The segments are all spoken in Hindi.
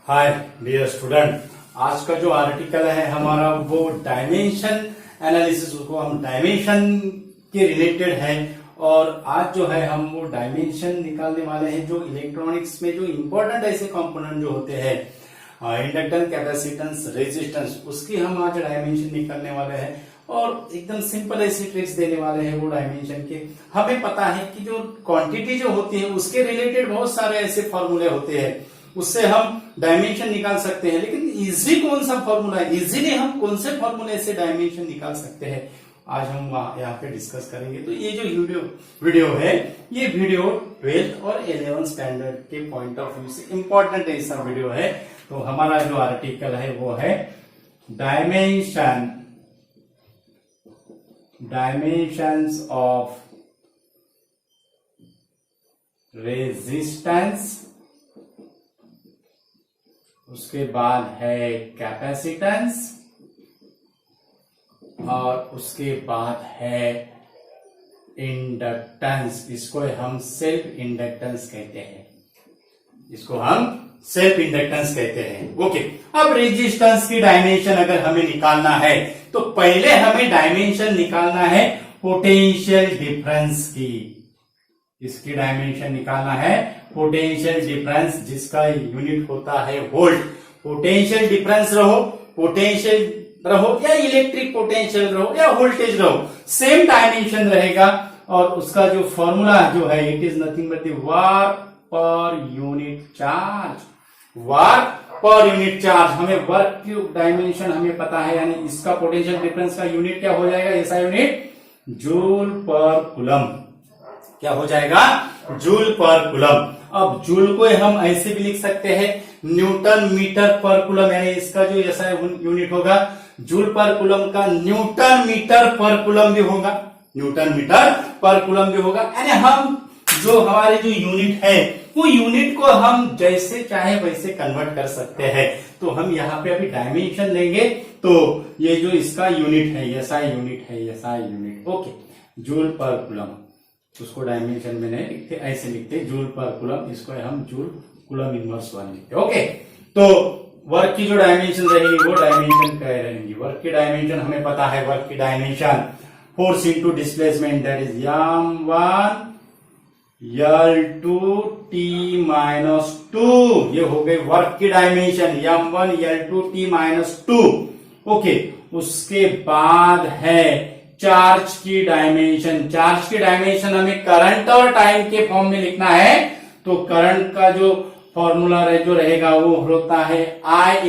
हाय डियर स्टूडेंट, आज का जो आर्टिकल है हमारा वो डायमेंशन एनालिसिस, उसको हम डायमेंशन के रिलेटेड है। और आज जो है हम वो डायमेंशन निकालने वाले हैं जो इलेक्ट्रॉनिक्स में जो इंपॉर्टेंट ऐसे कंपोनेंट जो होते हैं, इंडक्टेंस, कैपेसिटेंस, रेजिस्टेंस, उसकी हम आज डायमेंशन निकालने वाले हैं। और एकदम सिंपल ऐसी ट्रिक्स देने वाले हैं वो डायमेंशन के। हमें पता है कि जो क्वांटिटी जो होती है उसके रिलेटेड बहुत सारे ऐसे फॉर्मूले होते हैं, उससे हम डायमेंशन निकाल सकते हैं। लेकिन इजी कौन सा फॉर्मूला है, इजीली हम कौन से फॉर्मूले से डायमेंशन निकाल सकते हैं, आज हम यहाँ पे डिस्कस करेंगे। तो ये जो वीडियो है, ये वीडियो 12th और 11th स्टैंडर्ड के पॉइंट ऑफ व्यू से इंपॉर्टेंट ऐसा वीडियो है। तो हमारा जो आर्टिकल है वो है डायमेंशंस ऑफ रेजिस्टेंस, उसके बाद है कैपेसिटेंस, और उसके बाद है इंडक्टेंस। इसको हम सेल्फ इंडक्टेंस कहते हैं, इसको हम सेल्फ इंडक्टेंस कहते हैं। ओके, अब रेजिस्टेंस की डायमेंशन अगर हमें निकालना है तो पहले हमें डायमेंशन निकालना है पोटेंशियल डिफरेंस की। इसकी डायमेंशन निकालना है पोटेंशियल डिफरेंस, जिसका यूनिट होता है वोल्ट। पोटेंशियल डिफरेंस रहो, पोटेंशियल रहो या इलेक्ट्रिक पोटेंशियल रहो या वोल्टेज रहो, सेम डायमेंशन रहेगा। और उसका जो फॉर्मूला जो है, it is nothing but the work per unit charge. Work per unit charge, हमें वर्क की डायमेंशन हमें पता है, यानी इसका पोटेंशियल डिफरेंस का यूनिट क्या हो जाएगा, ऐसा यूनिट जूल पर कूलम। क्या हो जाएगा, जूल पर कूलम। अब जूल को हम ऐसे भी लिख सकते हैं न्यूटन मीटर पर कूलम, यानी इसका जो ऐसा यूनिट होगा जूल पर कूलम का न्यूटन मीटर पर कूलम भी होगा, न्यूटन मीटर पर कूलम भी होगा। यानी हम जो हमारे जो यूनिट है वो यूनिट को हम जैसे चाहे वैसे कन्वर्ट कर सकते हैं। तो हम यहाँ पे अभी डायमेंशन लेंगे, तो ये जो इसका यूनिट है, ऐसा यूनिट है, ऐसा यूनिट। ओके, जूल पर कूलम, उसको डायमेंशन में नहीं लिखते, ऐसे लिखते जूल पर कूलम, इसको हम जूल कूलम इनवर्स 1 लिखते। ओके, तो वर्क की जो डायमेंशन रहेगी वो डायमेंशन क्या रहेंगी, वर्क की डायमेंशन हमें पता है, वर्क की dimension force into displacement, that is m1 L2 T - 2। ये हो गई वर्क की dimension, m1 L2 T - 2। Okay, उसके बाद है चार्ज की डायमेंशन। चार्ज की डायमेंशन हमें करंट और टाइम के फॉर्म में लिखना है। तो करंट का जो फॉर्मूला जो रहेगा वो होता है I =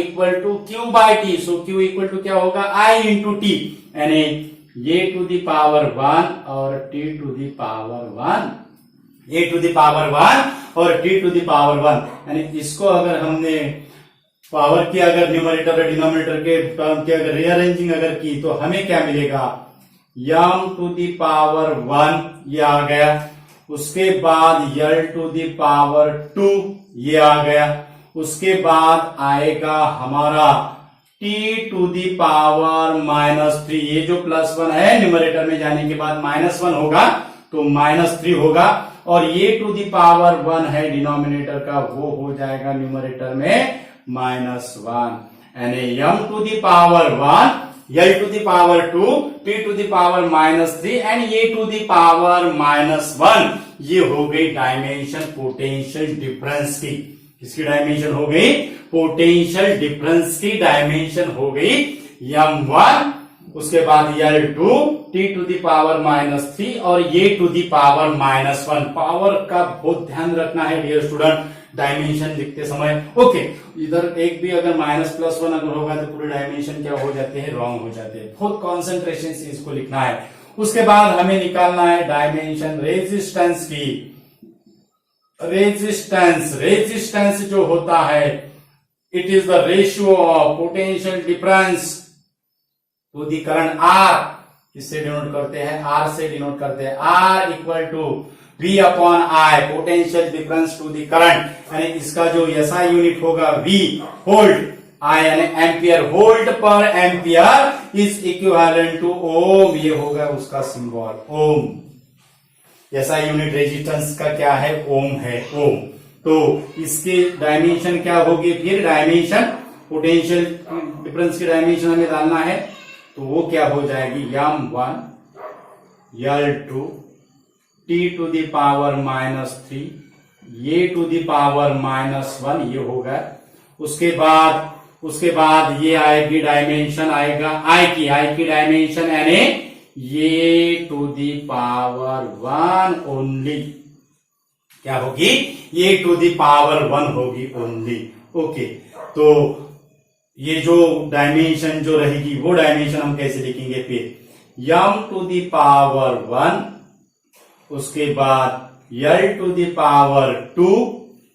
Q/T। सो Q = क्या होगा, I × T, यानी A to the power 1 और T to the power 1, A to the power 1 और T to the power 1। यानी इसको अगर हमने पावर की अगर न्यूमरेटर और डिनोमिनेटर के टर्म की अगर रीअरेंजिंग अगर की तो हमें क्या मिलेगा, m to the power 1 ये आ गया। उसके बाद L to the power 2 ये आ गया। उसके बाद आएगा हमारा T to the power -3। ये जो +1 है न्यूमरेटर में जाने के बाद -1 होगा तो -3 होगा। और ये टू दी पावर 1 है डिनोमिनेटर का, वो हो जाएगा न्यूमरेटर में -1। यानी m to the power 1, L to the power 2, T to the power -3 and A to the power -1। ये हो गई डायमेंशन पोटेंशियल डिफरेंस की। किसकी डायमेंशन हो गई, पोटेंशियल डिफरेंस की डायमेंशन हो गई m1। उसके बाद L2 T to the power -3 और A to the power -1। Power का बहुत ध्यान रखना है डियर स्टूडेंट डायमेंशन लिखते समय। ओके, इधर एक भी अगर -+1 अगर होगा तो पूरी डायमेंशन क्या हो जाते हैं, रॉन्ग हो जाते हैं। बहुत कॉन्सेंट्रेशन से इसको लिखना है। उसके बाद हमें निकालना है डायमेंशन रेजिस्टेंस की। रेजिस्टेंस जो होता है, it is the ratio of potential difference to the current R। इससे डिनोट करते हैं, R से डिनोट करते हैं, R = V/I, potential difference to the current. यानी इसका जो ऐसा यूनिट होगा V वोल्ट, I यानी एम्पियर, वोल्ट पर ampere is equivalent to ohm. ये होगा उसका सिंबल ओम। ऐसा यूनिट रेजिस्टेंस का क्या है, ओम है, ओम। तो इसके डायमेंशन क्या होगी, फिर डायमेंशन पोटेंशियल डिफरेंस की डायमेंशन हमें डालना है, तो वो क्या हो जाएगी, m1 L2 t to the power -3 ये टू द पावर -1 ये होगा। उसके बाद ये आएगी डायमेंशन आएगा i की डायमेंशन यानी ये टू द पावर 1 ओनली क्या होगी, ये टू द पावर 1 होगी ओनली। ओके, तो ये जो डायमेंशन जो रहेगी वो डायमेंशन हम कैसे लिखेंगे, फिर m टू द पावर 1, उसके बाद l to the power 2,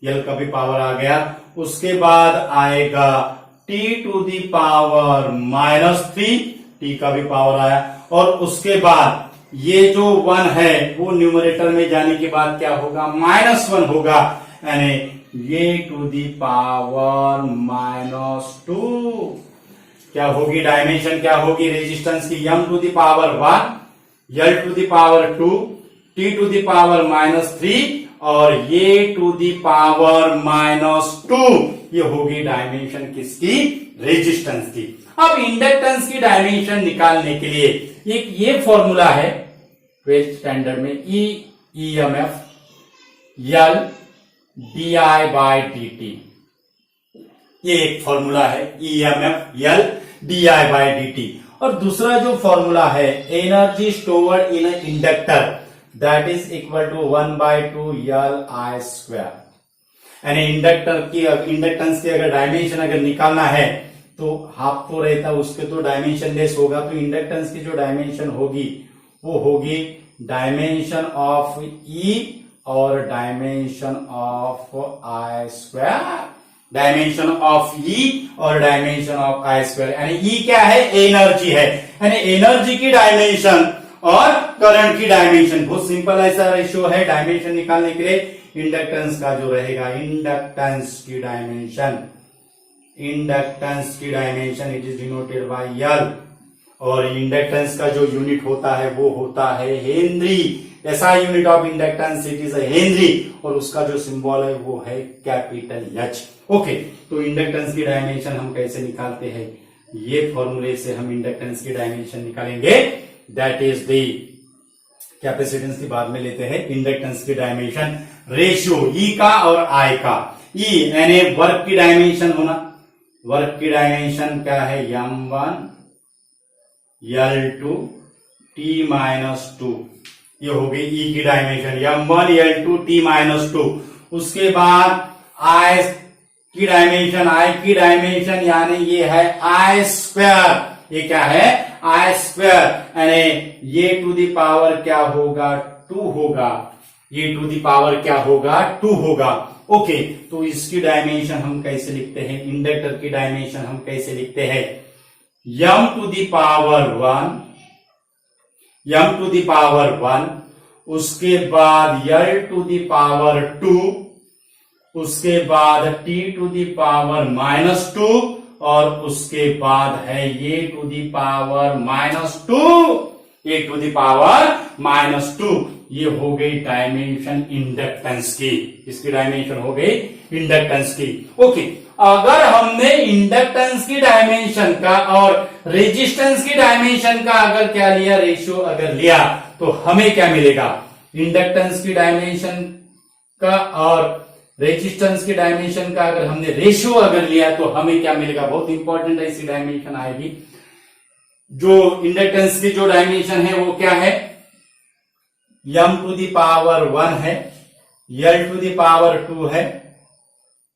l का भी पावर आ गया, उसके बाद आएगा t to the power -3, t का भी पावर आया, और उसके बाद ये जो 1 है वो न्यूमरेटर में जाने के बाद क्या होगा, -1 होगा, यानी ये टू द पावर -2 क्या होगी, डायमेंशन क्या होगी रेजिस्टेंस की, m to the power 1, l to the power 2, t to the power -3 और ये टू द पावर -2 ये होगी डायमेंशन किसकी, रेजिस्टेंस की। अब इंडक्टेंस की डायमेंशन निकालने के लिए एक ये फॉर्मूला है 12th स्टैंडर्ड में, EMF L di/dt, ये एक फॉर्मूला है EMF L di/dt। और दूसरा जो फॉर्मूला है energy stored in inductor that is equal to 1/2 Li², यानी इंडक्टेंस की अगर डायमेंशन अगर निकालना है तो हाफ तो रहता, उसके तो डायमेंशन लेस होगा, तो इंडक्टेंस की जो डायमेंशन होगी वो होगी डायमेंशन ऑफ E और dimension of I², dimension of E और डायमेंशन ऑफ I², यानी E क्या है, एनर्जी है, यानी एनर्जी की डायमेंशन और करंट की डायमेंशन। बहुत सिंपल ऐसा रेशियो है डायमेंशन निकालने के लिए। इंडक्टेंस का जो रहेगा, इंडक्टेंस की dimension it is denoted by L, और इंडक्टेंस का जो यूनिट होता है वो होता है हेनरी। ऐसा unit of inductance it is Henry, और उसका जो सिंबल है वो है कैपिटल H। ओके, तो इंडक्टेंस की डायमेंशन हम कैसे निकालते हैं, ये फॉर्मूले से हम इंडक्टेंस की डायमेंशन निकालेंगे, दैट इज द कैपेसिटेंस की बाद में लेते हैं। इंडक्टेंस की डायमेंशन रेशियो E का और I का, E यानी वर्क की डायमेंशन होना, वर्क की डायमेंशन क्या है, m1 L2 t-2, ये हो गई E की डायमेंशन, m1 L2 t-2। उसके बाद I की डायमेंशन यानी ये है I², ये क्या है, I², यानी ये टू द पावर क्या होगा, 2 होगा, ये टू द पावर क्या होगा, 2 होगा। ओके, तो इसकी डायमेंशन हम कैसे लिखते हैं, इंडक्टर की डायमेंशन हम कैसे लिखते हैं, m टू द पावर 1, उसके बाद L टू द पावर 2, उसके बाद t टू द पावर -2, और उसके बाद है ये टू द पावर -2, ये टू द पावर -2, ये हो गई डायमेंशन इंडक्टेंस की। इसकी डायमेंशन हो गई इंडक्टेंस की। ओके, अगर हमने इंडक्टेंस की डायमेंशन का और रेजिस्टेंस की डायमेंशन का अगर क्या लिया, रेशियो अगर लिया, तो हमें क्या मिलेगा, इंडक्टेंस की डायमेंशन का और रेजिस्टेंस की डायमेंशन का अगर हमने रेशियो अगर लिया तो हमें क्या मिलेगा, बहुत इंपॉर्टेंट ऐसी डायमेंशन आएगी। जो इंडक्टेंस की जो डायमेंशन है वो क्या है, m टू द पावर 1 है, L टू द पावर 2 है,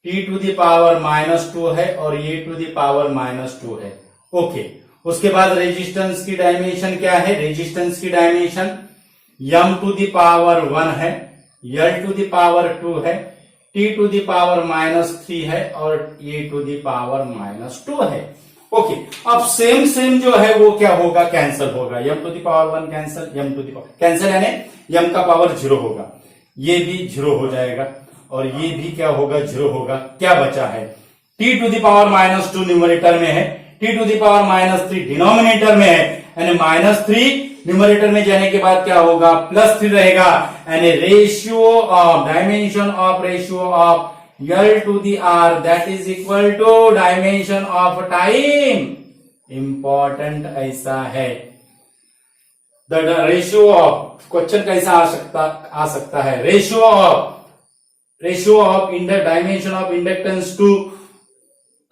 t टू द पावर -2 है, और ये टू द पावर -2 है। ओके, उसके बाद रेजिस्टेंस की डायमेंशन क्या है, रेजिस्टेंस की dimension m to the power 1 है, L टू द पावर 2 है, t टू द पावर -3 है, और ये टू द पावर -2 है। ओके, अब सेम जो है वो क्या होगा, कैंसिल होगा, m to the power 1 cancel, m to the power cancel, यानी m का पावर 0 होगा, ये भी 0 हो जाएगा, और ये भी क्या होगा, 0 होगा। क्या बचा है, t to the power -2 numerator में है, t to the power -3 denominator में है, यानी -3 न्यूमरेटर में जाने के बाद क्या होगा, +3 रहेगा, यानी ratio of dimension of L to the R that is equal to dimension of time. Important ऐसा है, द रेशियो ऑफ, क्वेश्चन कैसा आ सकता है, ratio of in the dimension of inductance to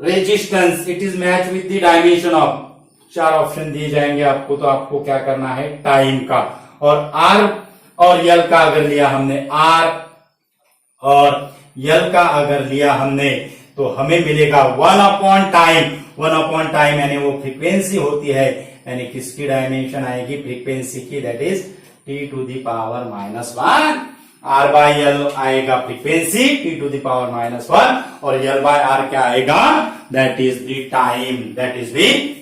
resistance it is match with the dimension of, 4 option दिए जाएंगे आपको, तो आपको क्या करना है, टाइम का और R और L का अगर लिया हमने, R और L का अगर लिया हमने, तो हमें मिलेगा 1 टाइम यानी वो फ्रीक्वेंसी होती है, यानी किसकी डायमेंशन आएगी, फ्रीक्वेंसी की, that is t to the power -1, R by L आएगा frequency t to the power -1 और L बाय R क्या आएगा, दैट इज द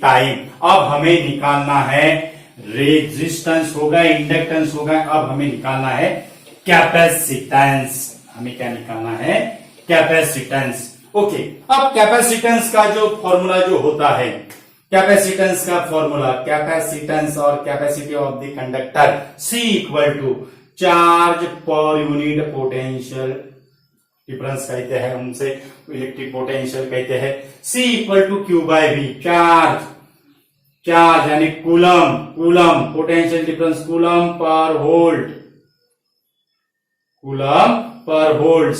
टाइम। अब हमें निकालना है रेजिस्टेंस होगा, इंडक्टेंस होगा, अब हमें निकालना है कैपेसिटेंस, हमें क्या निकालना है, कैपेसिटेंस। ओके, अब कैपेसिटेंस का जो फॉर्मूला जो होता है, कैपेसिटेंस का फॉर्मूला, कैपेसिटेंस और capacity of the conductor C equal to charge per unit potential difference कहते हैं, उनसे इलेक्ट्रिक पोटेंशियल कहते हैं। C equal to Q by V, charge यानी coulomb, potential difference coulomb per volt,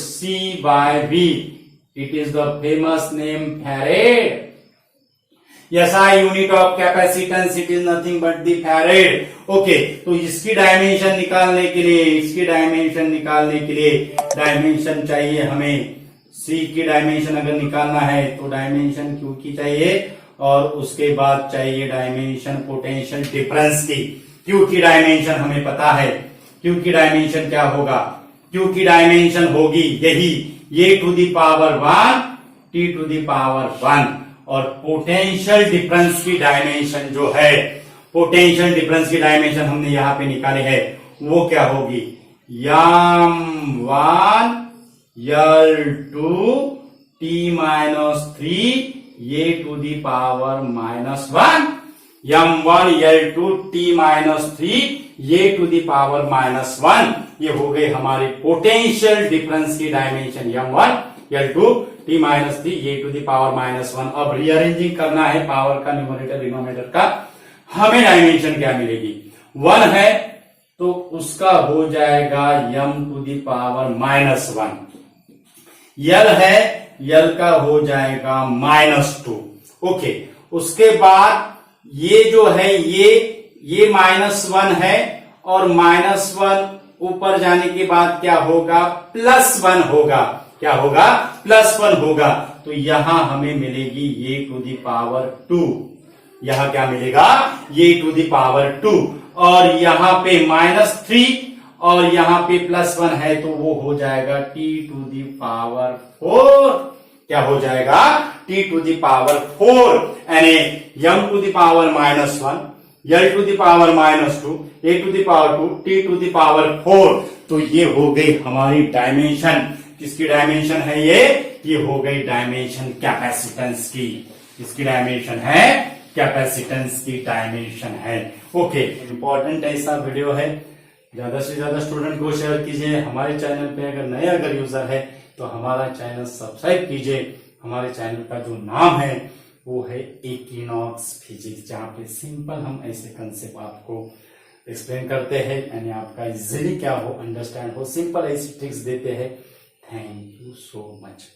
C by V, it is the famous name Farad. SI unit of capacitance, it is nothing but the Farad. Okay, तो इसकी डायमेंशन निकालने के लिए डायमेंशन चाहिए हमें, C की डायमेंशन अगर निकालना है तो डायमेंशन Q की चाहिए और उसके बाद चाहिए डायमेंशन पोटेंशियल डिफरेंस की। Q की डायमेंशन हमें पता है, Q की डायमेंशन क्या होगा, Q की डायमेंशन होगी यही, A to the power 1 T to the power 1 और पोटेंशियल डिफरेंस की डायमेंशन जो है, पोटेंशियल डिफरेंस की डायमेंशन हमने यहां पे निकाले है, वो क्या होगी, M1 L2 T-3 A to the power -1, M1 L2 T-3 A to the power -1, ये हो गई हमारी पोटेंशियल डिफरेंस की dimension, M1 L2 T-3 A to the power -1। अब रीअरेंजिंग करना है पावर का न्यूमरेटर डिनोमिनेटर का, हमें डायमेंशन क्या मिलेगी, 1 है तो उसका हो जाएगा M to the power -1, L है, L का हो जाएगा -2। ओके, उसके बाद ये जो है ये -1 है और -1 ऊपर जाने के बाद क्या होगा, +1 होगा, क्या होगा, +1 होगा, तो यहां हमें मिलेगी A टू दी पावर 2, यहां क्या मिलेगा, A टू दी पावर 2 और यहां पे -3 और यहां पे +1 है तो वो हो जाएगा T टू दी पावर 4, क्या हो जाएगा, T टू दी पावर 4, यानी M to the power -1 L to the power -2 A to the power 2 T to the power 4। तो ये हो गई हमारी डायमेंशन, किसकी डायमेंशन है ये हो गई डायमेंशन कैपेसिटेंस की, इसकी डायमेंशन है कैपेसिटेंस की डायमेंशन है। ओके, इंपॉर्टेंट ऐसा वीडियो है, ज्यादा से ज्यादा स्टूडेंट को शेयर कीजिए। हमारे चैनल पे अगर यूजर है तो हमारा चैनल सब्सक्राइब कीजिए। हमारे चैनल का जो नाम है वो है इक्विनॉक्स फिजिक्स, जहाँ पे सिंपल हम ऐसे कंसेप्ट आपको एक्सप्लेन करते हैं, यानी आपका इजीली क्या हो, अंडरस्टैंड हो, सिंपल ऐसी ट्रिक्स देते हैं। Thank you so much.